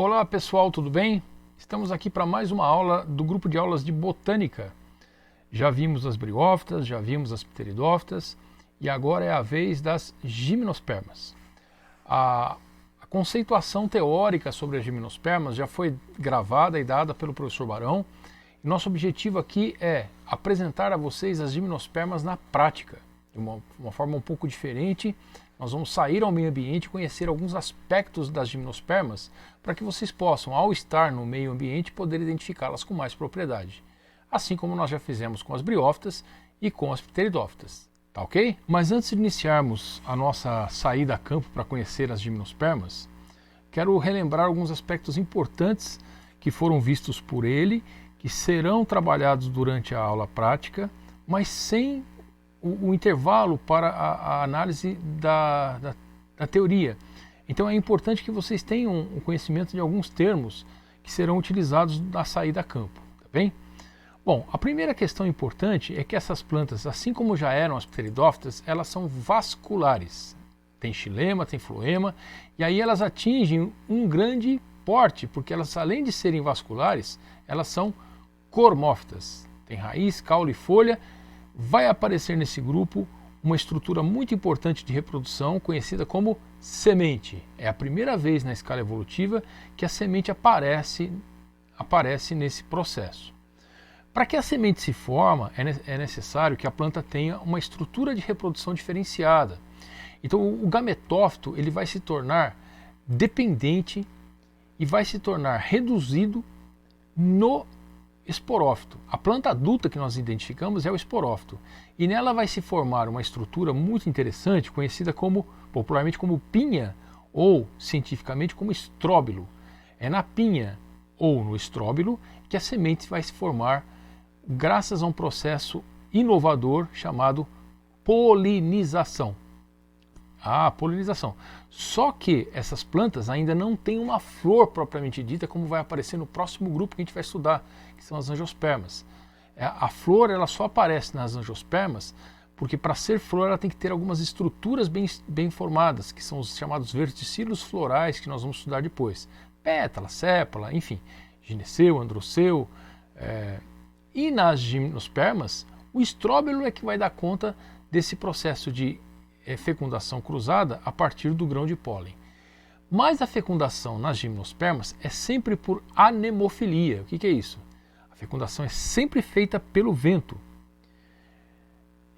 Olá pessoal, tudo bem? Estamos aqui para mais uma aula do grupo de aulas de botânica. Já vimos as briófitas, já vimos as pteridófitas e agora é a vez das gimnospermas. A conceituação teórica sobre as gimnospermas já foi gravada e dada pelo professor Barão. E nosso objetivo aqui é apresentar a vocês as gimnospermas na prática, de uma forma um pouco diferente. Nós vamos sair ao meio ambiente e conhecer alguns aspectos das gimnospermas para que vocês possam, ao estar no meio ambiente, poder identificá-las com mais propriedade. Assim como nós já fizemos com as briófitas e com as pteridófitas. Tá ok? Mas antes de iniciarmos a nossa saída a campo para conhecer as gimnospermas, quero relembrar alguns aspectos importantes que foram vistos por ele, que serão trabalhados durante a aula prática, mas sem o intervalo para a análise da teoria. Então é importante que vocês tenham um conhecimento de alguns termos que serão utilizados na saída a campo, tá bem? Bom, a primeira questão importante é que essas plantas, assim como já eram as pteridófitas, elas são vasculares. Tem xilema, tem floema, e aí elas atingem um grande porte, porque elas, além de serem vasculares, elas são cormófitas. Tem raiz, caule e folha. Vai aparecer nesse grupo uma estrutura muito importante de reprodução conhecida como semente. É a primeira vez na escala evolutiva que a semente aparece nesse processo. Para que a semente se forme, é necessário que a planta tenha uma estrutura de reprodução diferenciada. Então o gametófito ele vai se tornar dependente e vai se tornar reduzido no esporófito. A planta adulta que nós identificamos é o esporófito. E nela vai se formar uma estrutura muito interessante, conhecida popularmente como pinha, ou cientificamente como estróbilo. É na pinha ou no estróbilo que a semente vai se formar graças a um processo inovador chamado polinização. A polinização. Só que essas plantas ainda não têm uma flor propriamente dita, como vai aparecer no próximo grupo que a gente vai estudar, que são as angiospermas. A flor ela só aparece nas angiospermas porque para ser flor ela tem que ter algumas estruturas bem formadas, que são os chamados verticílios florais, que nós vamos estudar depois. Pétala, sépala, enfim, gineceu, androceu. E nas gimnospermas, o estróbilo é que vai dar conta desse processo de fecundação cruzada a partir do grão de pólen. Mas a fecundação nas gimnospermas é sempre por anemofilia. O que é isso? A fecundação é sempre feita pelo vento.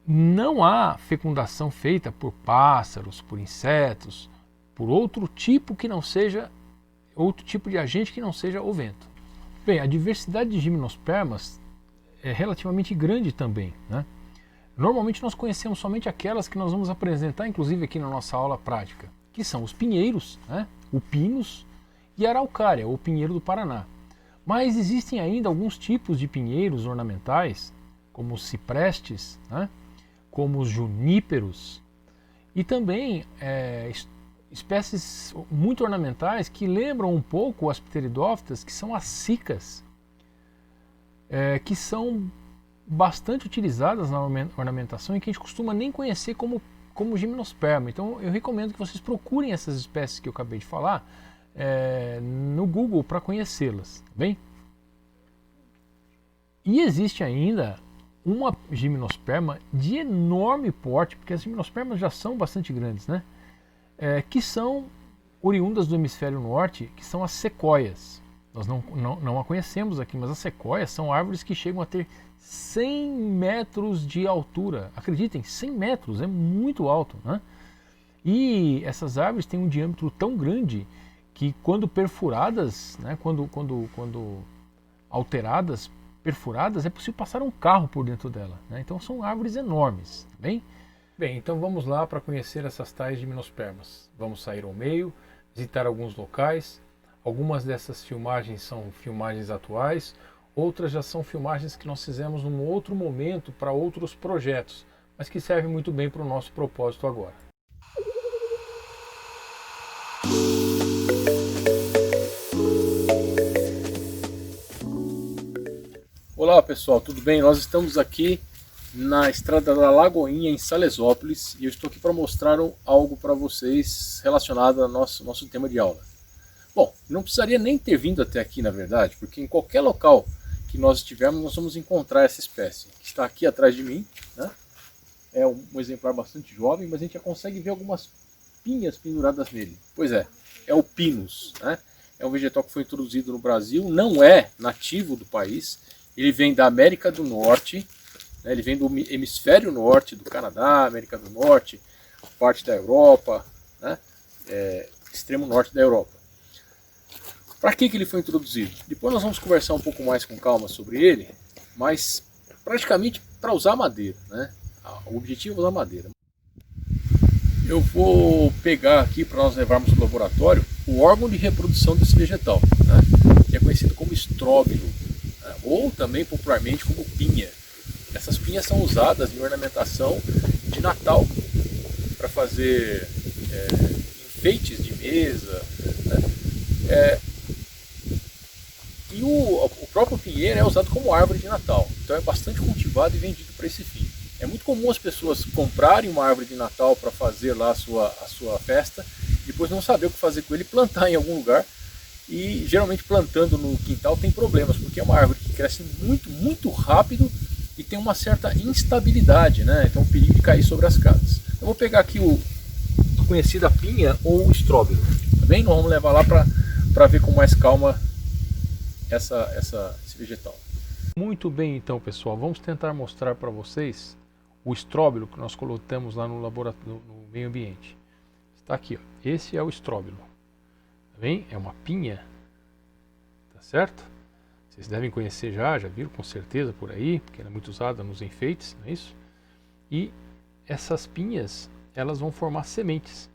Não há fecundação feita por pássaros, por insetos, por outro tipo de agente que não seja o vento. Bem, a diversidade de gimnospermas é relativamente grande também, né? Normalmente nós conhecemos somente aquelas que nós vamos apresentar, inclusive aqui na nossa aula prática, que são os pinheiros, né? O pinus e a araucária, ou pinheiro do Paraná. Mas existem ainda alguns tipos de pinheiros ornamentais, como os ciprestes, né? Como os juníperos, e também espécies muito ornamentais que lembram um pouco as pteridófitas, que são as cicas, que são bastante utilizadas na ornamentação e que a gente costuma nem conhecer como gimnosperma. Então eu recomendo que vocês procurem essas espécies que eu acabei de falar no Google para conhecê-las, tá bem? E existe ainda uma gimnosperma de enorme porte, porque as gimnospermas já são bastante grandes, né? Que são oriundas do hemisfério norte, que são as sequoias. Nós não a conhecemos aqui, mas as sequoias são árvores que chegam a ter 100 metros de altura. Acreditem, 100 metros, é muito alto, né? E essas árvores têm um diâmetro tão grande que quando perfuradas, né, quando alteradas, perfuradas, é possível passar um carro por dentro dela, né? Então são árvores enormes, tá bem? Bem, então vamos lá para conhecer essas tais gimnospermas. Vamos sair ao meio, visitar alguns locais. Algumas dessas filmagens são filmagens atuais, outras já são filmagens que nós fizemos num outro momento para outros projetos, mas que servem muito bem para o nosso propósito agora. Olá pessoal, tudo bem? Nós estamos aqui na estrada da Lagoinha, em Salesópolis, e eu estou aqui para mostrar algo para vocês relacionado ao nosso tema de aula. Bom, não precisaria nem ter vindo até aqui, na verdade, porque em qualquer local que nós estivermos, nós vamos encontrar essa espécie, que está aqui atrás de mim, né? É um exemplar bastante jovem, mas a gente já consegue ver algumas pinhas penduradas nele. Pois é o pinus, né? É um vegetal que foi introduzido no Brasil, não é nativo do país, ele vem da América do Norte, né? Ele vem do hemisfério norte, do Canadá, América do Norte, parte da Europa, né? Extremo norte da Europa. Para que ele foi introduzido? Depois nós vamos conversar um pouco mais com calma sobre ele, mas praticamente para usar madeira, né? O objetivo é usar madeira. Eu vou pegar aqui para nós levarmos para o laboratório o órgão de reprodução desse vegetal, né? Que é conhecido como estróbilo, né? Ou também popularmente como pinha. Essas pinhas são usadas em ornamentação de Natal para fazer enfeites de mesa, né? E o próprio pinheiro é usado como árvore de Natal, então é bastante cultivado e vendido para esse fim. É muito comum as pessoas comprarem uma árvore de Natal para fazer lá a sua festa, depois não saber o que fazer com ele, plantar em algum lugar, e geralmente plantando no quintal tem problemas, porque é uma árvore que cresce muito, muito rápido e tem uma certa instabilidade, né? Então o perigo de cair sobre as casas. Eu vou pegar aqui a conhecida pinha ou o estróbilo, tá bem? Nós vamos levar lá para ver com mais calma esse vegetal. Muito bem, então, pessoal, vamos tentar mostrar para vocês o estróbilo que nós colocamos lá no laboratório, no meio ambiente. Está aqui, ó. Esse é o estróbilo, tá bem? É uma pinha, tá certo? Vocês devem conhecer já viram com certeza por aí, porque ela é muito usada nos enfeites, não é isso? E essas pinhas, elas vão formar sementes.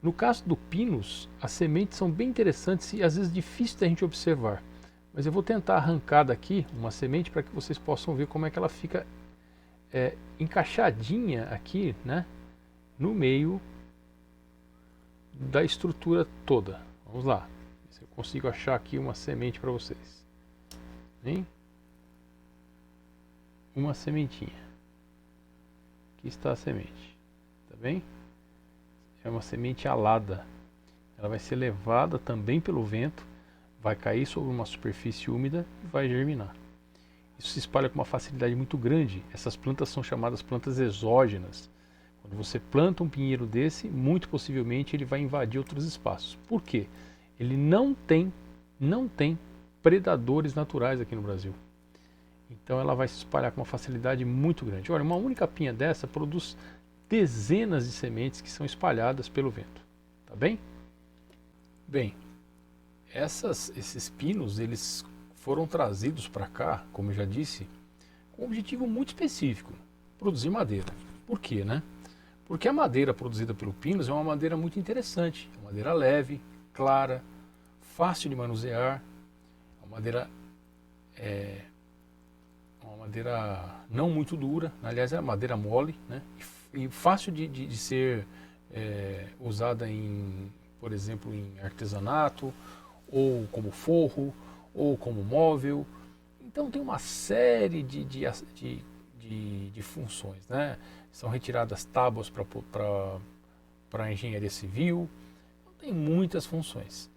No caso do pinus, as sementes são bem interessantes e às vezes difíceis da gente observar. Mas eu vou tentar arrancar daqui uma semente para que vocês possam ver como é que ela fica encaixadinha aqui, né, no meio da estrutura toda. Vamos lá, se eu consigo achar aqui uma semente para vocês. Hein? Uma sementinha. Aqui está a semente, tá bem? É uma semente alada. Ela vai ser levada também pelo vento, vai cair sobre uma superfície úmida e vai germinar. Isso se espalha com uma facilidade muito grande. Essas plantas são chamadas plantas exógenas. Quando você planta um pinheiro desse, muito possivelmente ele vai invadir outros espaços. Por quê? Ele não tem predadores naturais aqui no Brasil. Então ela vai se espalhar com uma facilidade muito grande. Olha, uma única pinha dessa produz dezenas de sementes que são espalhadas pelo vento. Tá bem? Bem, esses pinos, eles foram trazidos para cá, como eu já disse, com um objetivo muito específico, produzir madeira. Por quê, né? Porque a madeira produzida pelo pinus é uma madeira muito interessante, é uma madeira leve, clara, fácil de manusear, é uma madeira não muito dura, aliás é uma madeira mole, né? E fácil de ser usada por exemplo, em artesanato, ou como forro, ou como móvel. Então tem uma série de funções, né? São retiradas tábuas para a engenharia civil, então, tem muitas funções.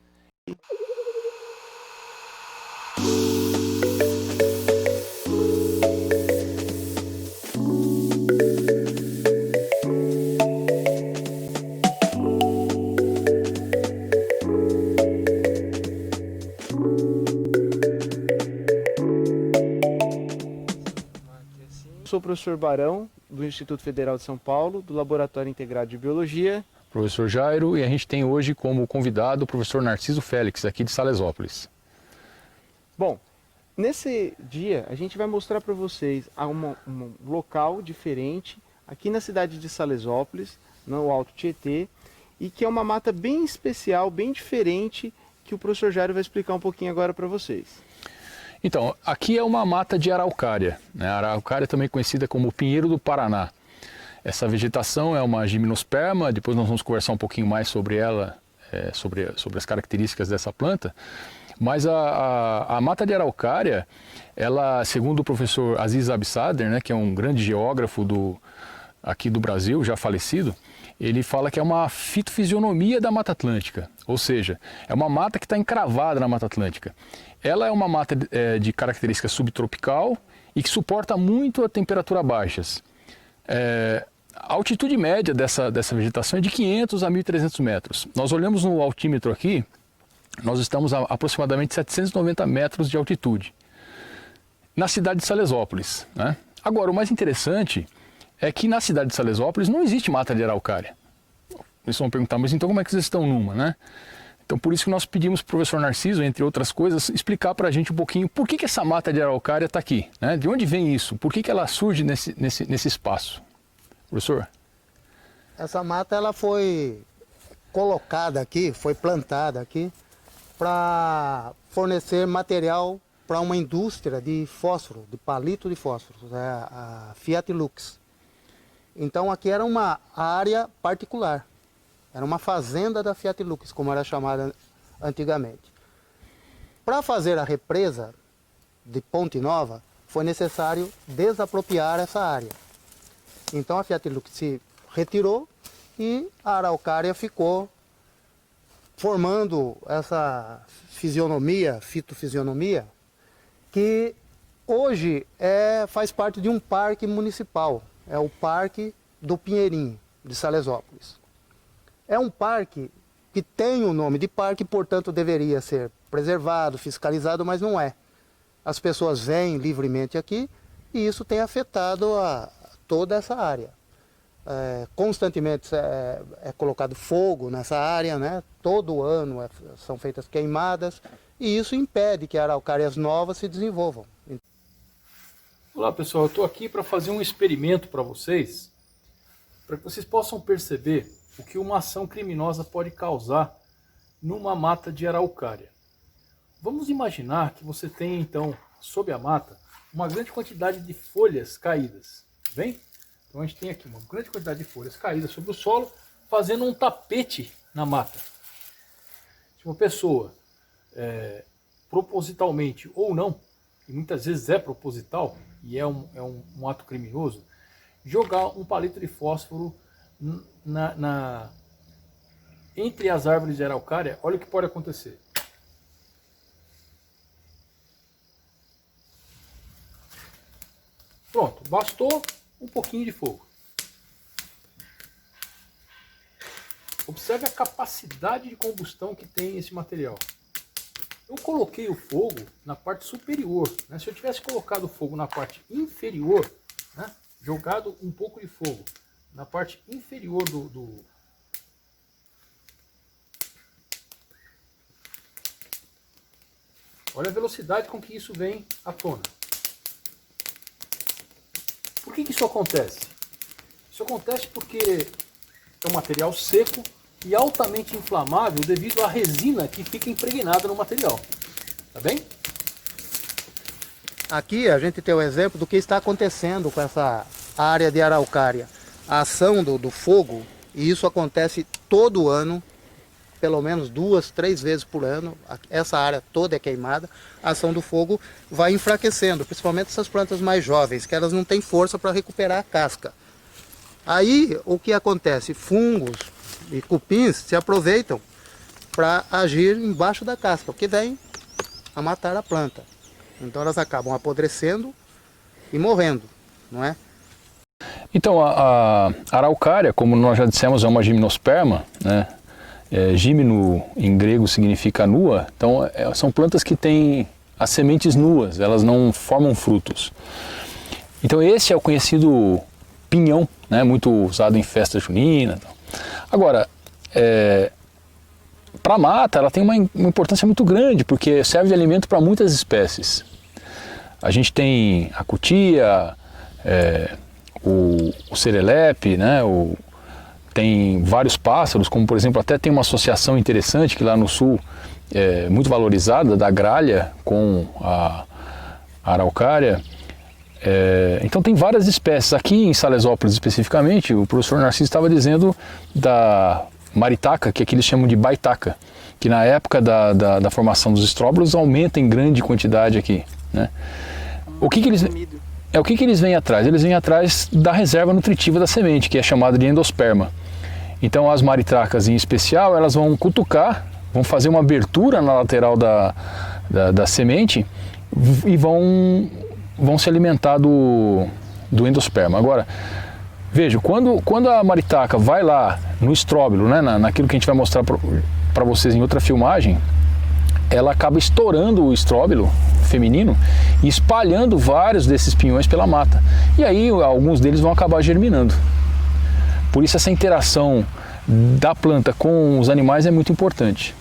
Sou o professor Barão, do Instituto Federal de São Paulo, do Laboratório Integrado de Biologia. Professor Jairo, e a gente tem hoje como convidado o professor Narciso Félix, aqui de Salesópolis. Bom, nesse dia a gente vai mostrar para vocês um local diferente aqui na cidade de Salesópolis, no Alto Tietê, e que é uma mata bem especial, bem diferente, que o professor Jairo vai explicar um pouquinho agora para vocês. Então, aqui é uma mata de araucária, né? A araucária é também conhecida como pinheiro do Paraná. Essa vegetação é uma gimnosperma, depois nós vamos conversar um pouquinho mais sobre ela, sobre as características dessa planta. Mas a mata de araucária, ela, segundo o professor Aziz Absader, né, que é um grande geógrafo aqui do Brasil, já falecido, ele fala que é uma fitofisionomia da Mata Atlântica, ou seja, é uma mata que está encravada na Mata Atlântica. Ela é uma mata de característica subtropical e que suporta muito a temperatura baixas. A altitude média dessa vegetação é de 500 a 1.300 metros. Nós olhamos no altímetro aqui, nós estamos a aproximadamente 790 metros de altitude, na cidade de Salesópolis, né? Agora, o mais interessante é que na cidade de Salesópolis não existe mata de araucária. Eles vão perguntar, mas então como é que vocês estão numa, né? Então por isso que nós pedimos para o professor Narciso, entre outras coisas, explicar para a gente um pouquinho por que essa mata de araucária está aqui, né? De onde vem isso? Por que ela surge nesse espaço? Professor? Essa mata ela foi colocada aqui, foi plantada aqui para fornecer material para uma indústria de fósforo, de palito de fósforo, a Fiat Lux. Então aqui era uma área particular, era uma fazenda da Fiat Lux, como era chamada antigamente. Para fazer a represa de Ponte Nova, foi necessário desapropriar essa área. Então a Fiat Lux se retirou e a araucária ficou formando essa fitofisionomia, que hoje faz parte de um parque municipal, é o Parque do Pinheirinho, de Salesópolis. É um parque que tem o nome de parque, portanto deveria ser preservado, fiscalizado, mas não é. As pessoas vêm livremente aqui e isso tem afetado toda essa área. Constantemente é colocado fogo nessa área, né? Todo ano são feitas queimadas e isso impede que araucárias novas se desenvolvam. Olá pessoal, eu estou aqui para fazer um experimento para vocês que vocês possam perceber o que uma ação criminosa pode causar numa mata de araucária. Vamos imaginar que você tem então, sob a mata, uma grande quantidade de folhas caídas, bem? Então a gente tem aqui uma grande quantidade de folhas caídas sobre o solo, fazendo um tapete na mata. Se uma pessoa, propositalmente ou não, e muitas vezes é proposital, e é um ato criminoso, jogar um palito de fósforo entre as árvores de araucária, olha o que pode acontecer. Pronto, bastou um pouquinho de fogo. Observe a capacidade de combustão que tem esse material. Eu coloquei o fogo na parte superior, né? Se eu tivesse colocado o fogo na parte inferior, né? Jogado um pouco de fogo na parte inferior Olha a velocidade com que isso vem à tona. Por que isso acontece? Isso acontece porque é um material seco e altamente inflamável devido à resina que fica impregnada no material. Tá bem? Aqui a gente tem o exemplo do que está acontecendo com essa área de araucária. A ação do fogo, e isso acontece todo ano, pelo menos 2, 3 vezes por ano, essa área toda é queimada, a ação do fogo vai enfraquecendo, principalmente essas plantas mais jovens, que elas não têm força para recuperar a casca. Aí o que acontece? Fungos e cupins se aproveitam para agir embaixo da casca, o que vem a matar a planta. Então elas acabam apodrecendo e morrendo, não é? Então a araucária, como nós já dissemos, é uma gimnosperma, né? Gímeno em grego significa nua, então são plantas que têm as sementes nuas, elas não formam frutos. Então esse é o conhecido pinhão, né? Muito usado em festa junina. Agora, para a mata ela tem uma importância muito grande, porque serve de alimento para muitas espécies. A gente tem a cutia, o serelepe, né? Tem vários pássaros, como por exemplo, até tem uma associação interessante que lá no sul é muito valorizada, da gralha com a araucária. Então tem várias espécies. Aqui em Salesópolis especificamente, o professor Narciso estava dizendo da maritaca, que aqui eles chamam de baitaca, que na época da formação dos estróbilos aumenta em grande quantidade aqui, né? O que eles... o que eles vêm atrás? Eles vêm atrás da reserva nutritiva da semente, que é chamada de endosperma. Então as maritracas em especial, elas vão cutucar, vão fazer uma abertura na lateral da semente e vão se alimentar do endosperma. Agora, veja, quando a maritaca vai lá no estróbilo, né, naquilo que a gente vai mostrar para vocês em outra filmagem, ela acaba estourando o estróbilo feminino e espalhando vários desses pinhões pela mata. E aí alguns deles vão acabar germinando. Por isso essa interação da planta com os animais é muito importante.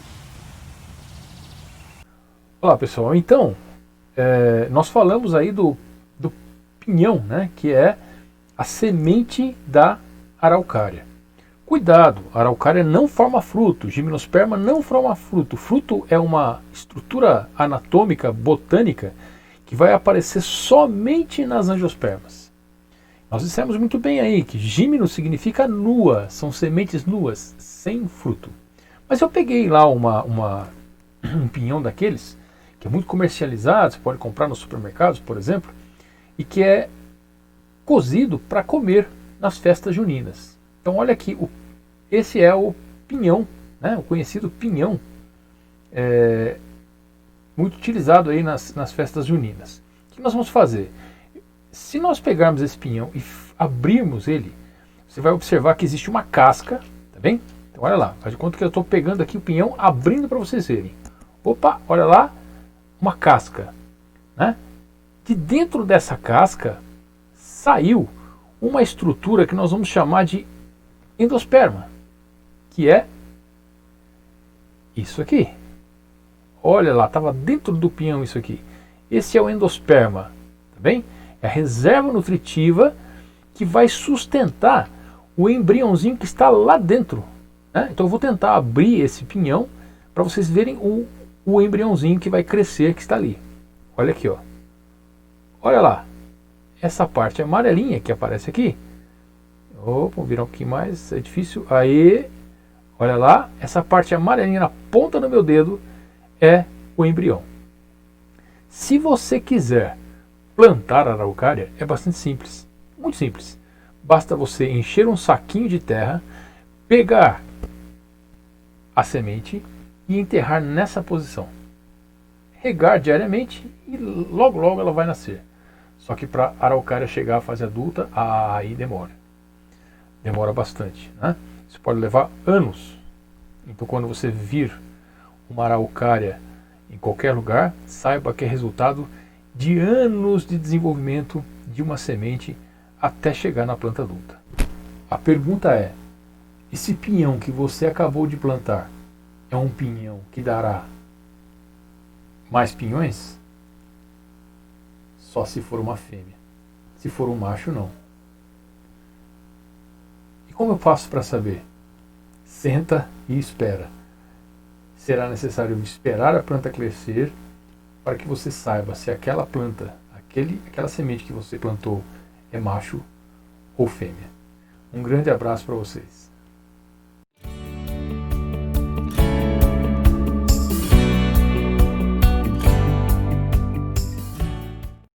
Olá pessoal, então nós falamos aí do pinhão, né, que é a semente da araucária. Cuidado, a araucária não forma fruto, gimnosperma não forma fruto. Fruto é uma estrutura anatômica, botânica, que vai aparecer somente nas angiospermas. Nós dissemos muito bem aí que gímeno significa nua, são sementes nuas, sem fruto. Mas eu peguei lá um pinhão daqueles, que é muito comercializado, você pode comprar nos supermercados, por exemplo, e que é cozido para comer nas festas juninas. Então olha aqui, esse é o pinhão, né, o conhecido pinhão, muito utilizado aí nas festas juninas. O que nós vamos fazer? Se nós pegarmos esse pinhão e abrirmos ele, você vai observar que existe uma casca, tá bem? Então olha lá, faz de conta que eu estou pegando aqui o pinhão, abrindo para vocês verem. Opa, olha lá, uma casca, né? De dentro dessa casca saiu uma estrutura que nós vamos chamar de endosperma, que é isso aqui. Olha lá, estava dentro do pinhão isso aqui. Esse é o endosperma, tá bem? É a reserva nutritiva que vai sustentar o embriãozinho que está lá dentro, né? Então eu vou tentar abrir esse pinhão para vocês verem o embriãozinho que vai crescer, que está ali. Olha aqui, ó. Olha lá. Essa parte amarelinha que aparece aqui. Opa, vamos virar um pouquinho mais, é difícil. Aí, olha lá, essa parte amarelinha na ponta do meu dedo é o embrião. Se você quiser plantar a araucária, é bastante simples, muito simples. Basta você encher um saquinho de terra, pegar a semente e enterrar nessa posição. Regar diariamente e logo logo ela vai nascer. Só que para a araucária chegar à fase adulta, aí demora. Demora bastante, né? Isso pode levar anos. Então quando você vir uma araucária em qualquer lugar, saiba que é resultado de anos de desenvolvimento de uma semente até chegar na planta adulta. A pergunta é, esse pinhão que você acabou de plantar é um pinhão que dará mais pinhões? Só se for uma fêmea. Se for um macho, não. E como eu faço para saber? Senta e espera. Será necessário esperar a planta crescer para que você saiba se aquela planta, aquela semente que você plantou é macho ou fêmea. Um grande abraço para vocês.